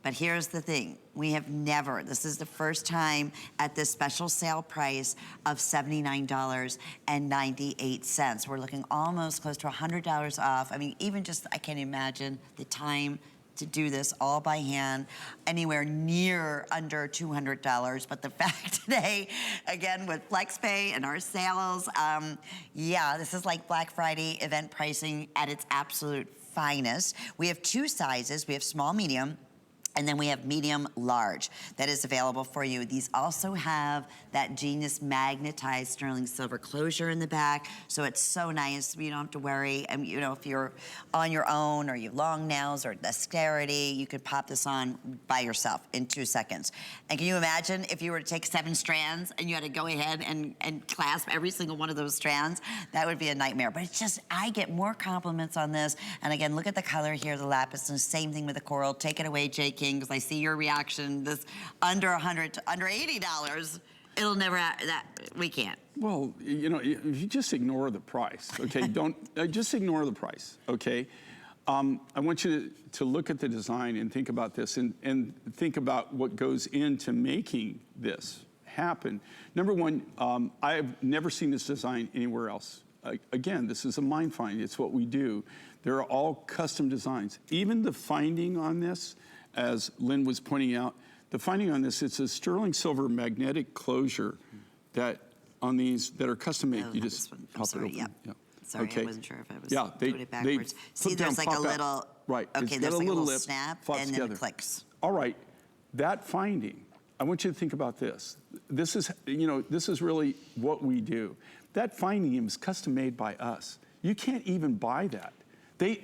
But here's the thing, we have never, this is the first time at this special sale price of $79.98. We're looking almost close to $100 off. I mean, even just, I can't imagine the time to do this all by hand, anywhere near under $200. But the fact today, again, with FlexPay and our sales, yeah, this is like Black Friday event pricing at its absolute finest. We have 2 sizes, we have small, medium, and then we have medium large that is available for you. These also have that genius magnetized sterling silver closure in the back. So it's so nice. You don't have to worry. You know, if you're on your own or you have long nails or dexterity, you could pop this on by yourself in 2 seconds. And can you imagine if you were to take 7 strands and you had to go ahead and clasp every single one of those strands? That would be a nightmare. But it's just, I get more compliments on this. And again, look at the color here, the lapis, and the same thing with the coral. Take it away, Jake, because I see your reaction. This under $100 to under $80, it'll never, that we can't. Well, you know, if you just ignore the price, okay? Don't, just ignore the price, okay? I want you to look at the design and think about this and think about what goes into making this happen. Number one, I've never seen this design anywhere else. Again, this is a mind find. It's what we do. They're all custom designs. Even the finding on this, as Lynn was pointing out, the finding on this, it's a sterling silver magnetic closure that on these that are custom made. You just pop it open. Yep. Yeah. Sorry, okay. I wasn't sure if I was doing it backwards. See, there's like a little, right. Okay, there's like a little snap and then it clicks. All right, that finding, I want you to think about this. This is, you know, this is really what we do. That finding is custom made by us. You can't even buy that.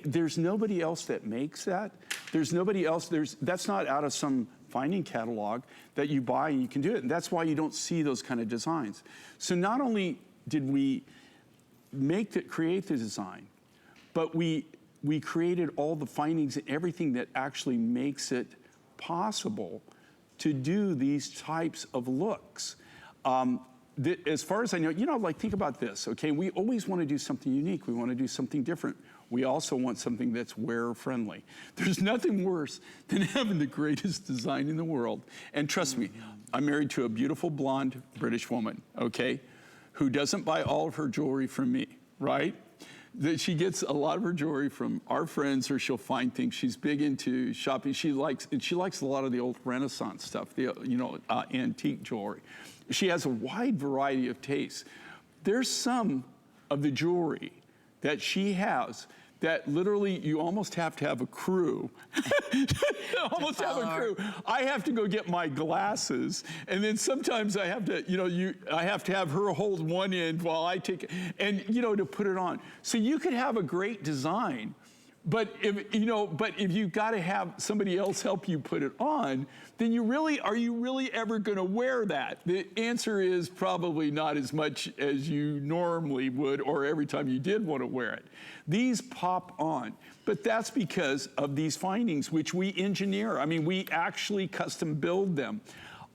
There's nobody else that makes that. There's nobody else, that's not out of some finding catalog that you buy and you can do it. And that's why you don't see those kind of designs. So not only did we create the design, but we created all the findings and everything that actually makes it possible to do these types of looks. As far as I know, you know, like think about this, okay? We always want to do something unique. We want to do something different. We also want something that's wearer-friendly. There's nothing worse than having the greatest design in the world. And trust me, I'm married to a beautiful blonde British woman, okay, who doesn't buy all of her jewelry from me, right? She gets a lot of her jewelry from our friends, or she'll find things. She's big into shopping. She likes a lot of the old Renaissance stuff, the antique jewelry. She has a wide variety of tastes. There's some of the jewelry that she has that literally you almost have to have a crew. Almost have a crew. I have to go get my glasses, and then sometimes I have to, I have to have her hold one end while I take it, and to put it on. So you could have a great design, but if you've got to have somebody else help you put it on, then are you really ever going to wear that? The answer is probably not as much as you normally would, or every time you did want to wear it. These pop on, but that's because of these findings, which we engineer. I mean, we actually custom build them.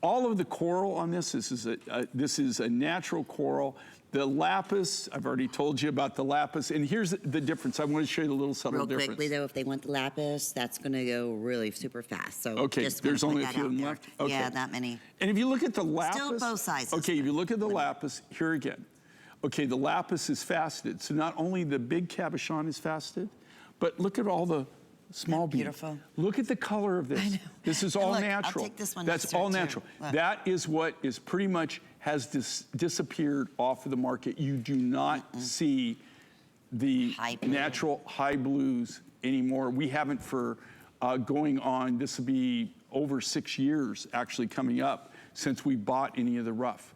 All of the coral on this is a natural coral. The lapis, I've already told you about the lapis, and here's the difference. I want to show you the little subtle difference. Real quickly though, if they want the lapis, that's going to go really super fast. So okay, there's only a few of them left. Okay. Yeah, that many. And if you look at the lapis, still both sizes. Okay, if you look at the lapis, here again. Okay, the lapis is faceted. So not only the big cabochon is faceted, but look at all the small beads. Beautiful. Look at the color of this. I know. This is all natural. I'll take this one. That's all natural. That is what is pretty much has disappeared off of the market. You do not see the natural high blues anymore. We haven't for going on, this will be over 6 years actually coming up since we bought any of the rough.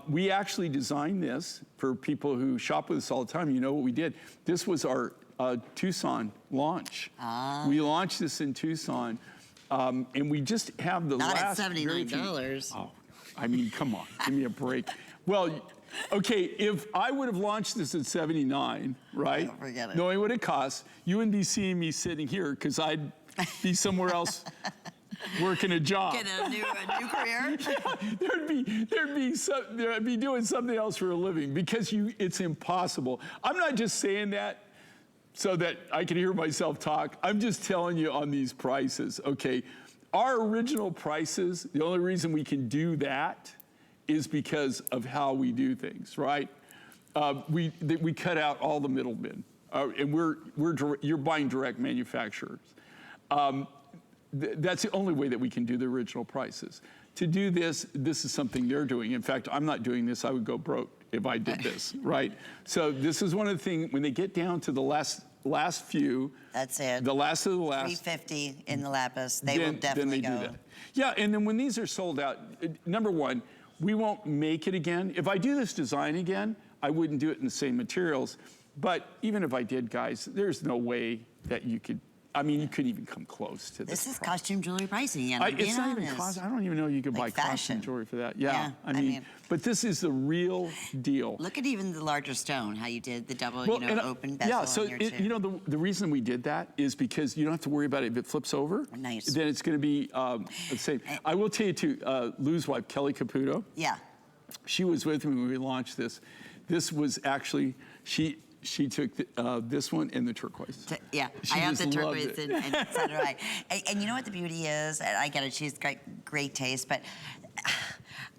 We actually designed this for people who shop with us all the time. You know what we did? This was our Tucson launch. We launched this in Tucson, and we just have the last... Not at $79. Oh, I mean, come on, give me a break. Well, okay, if I would have launched this at 79, right? Don't forget it. Knowing what it costs, you wouldn't be seeing me sitting here because I'd be somewhere else working a job. Get a new career? I'd be doing something else for a living because it's impossible. I'm not just saying that. so that I can hear myself talk, I'm just telling you on these prices, okay? Our original prices, the only reason we can do that is because of how we do things, right? We cut out all the middlemen, and you're buying direct manufacturers. That's the only way that we can do the original prices. To do this is something they're doing. In fact, I'm not doing this. I would go broke if I did this, right? So this is one of the things, when they get down to the last few. That's it. The last of the last. 350 in the lapis. They will definitely then they go. do that. Yeah, and then when these are sold out, number one, we won't make it again. If I do this design again, I wouldn't do it in the same materials. But even if I did, guys, there's no way that you could, I mean, you couldn't even come close to this. This is costume jewelry pricing, and it's not even costume. I don't even know you could buy costume jewelry for that. Yeah, I mean, but this is the real deal. Look at even the larger stone, how you did the double, open bezel. Yeah, so in here too. the reason we did that is because you don't have to worry about it if it flips over. Nice. Then it's going to be the same. I will tell you too, Lou's wife, Kelly Caputo. Yeah. She was with me when we launched this. This was actually, she took this one and the turquoise. Yeah, I have the turquoise and so do I. And you know what the beauty is? And I get it, she's got great taste, but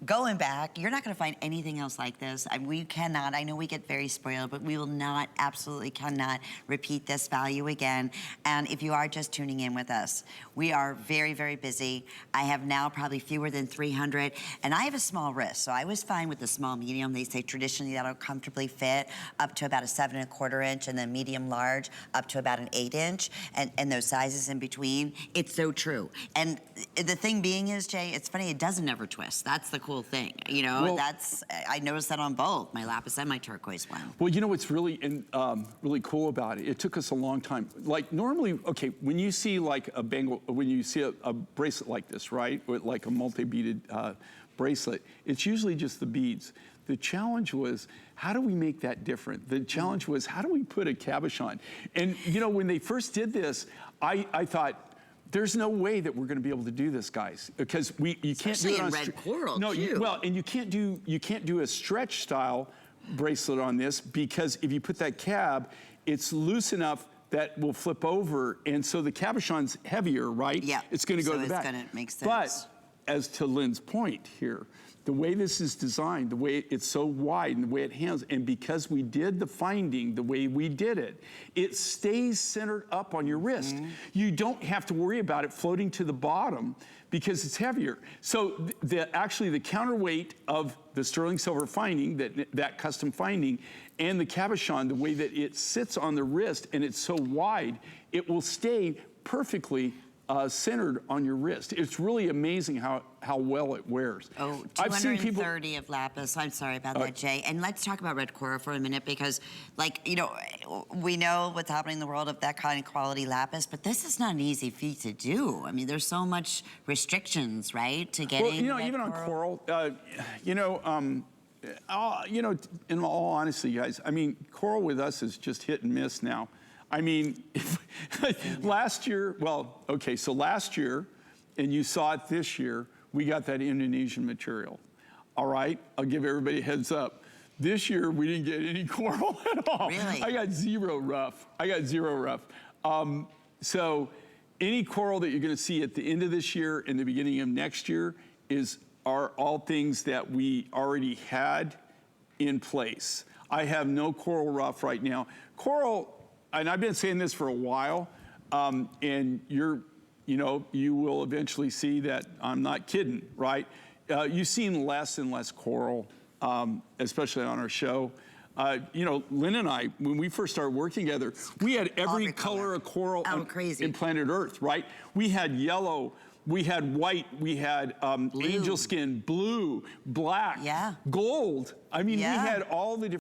going back, you're not gonna find anything else like this. We cannot, I know we get very spoiled, but we will not, absolutely cannot repeat this value again. And if you are just tuning in with us, we are very, very busy. I have now probably fewer than 300, and I have a small wrist, so I was fine with the small medium. They say traditionally that'll comfortably fit up to about a 7¼ inch, and then medium large up to about an 8 inch, and those sizes in between. It's so true. And the thing being is, Jay, it's funny, it doesn't ever twist. That's the cool thing, well, I noticed that on both, my lapis and my turquoise one. Well, you know what's really really cool about it? It took us a long time. Like normally, okay, when you see like a bangle, when you see a bracelet like this, right? With like a multi-beaded bracelet, it's usually just the beads. The challenge was, how do we make that different? The challenge was, how do we put a cabochon? And when they first did this, I thought, there's no way that we're going to be able to do this, guys, because you can't do it on red coral. No, and you can't do a stretch style bracelet on this, because if you put that cab, it's loose enough that will flip over, and so the cabochon's heavier, right? Yeah. It's going to go to the back. So it's going to make sense. But as to Lynn's point here, the way this is designed, the way it's so wide and the way it handles, and because we did the finding the way we did it, it stays centered up on your wrist. You don't have to worry about it floating to the bottom because it's heavier. So actually the counterweight of the sterling silver finding, that custom finding, and the cabochon, the way that it sits on the wrist and it's so wide, it will stay perfectly centered on your wrist. It's really amazing how well it wears. Oh, 230 of lapis. I'm sorry about that, Jay. And let's talk about red coral for a minute, because, we know what's happening in the world of that kind of quality lapis, but this is not an easy feat to do. I mean, there's so much restrictions, right, to getting Well, even on coral, in all honesty, guys, I mean, coral with us is just hit and miss now. I mean, last year, so last year, and you saw it this year, we got that Indonesian material. All right, I'll give everybody a heads up. This year, we didn't get any coral at all. Really? I got zero rough. So any coral that you're gonna see at the end of this year and the beginning of next year are all things that we already had in place. I have no coral rough right now. Coral, and I've been saying this for a while, and you will eventually see that I'm not kidding, right? You've seen less and less coral, especially on our show. Lynn and I, when we first started working together, we had every color of coral in planet Earth, right? We had yellow, we had white, we had angel skin, blue, black, gold. I mean, we had all the different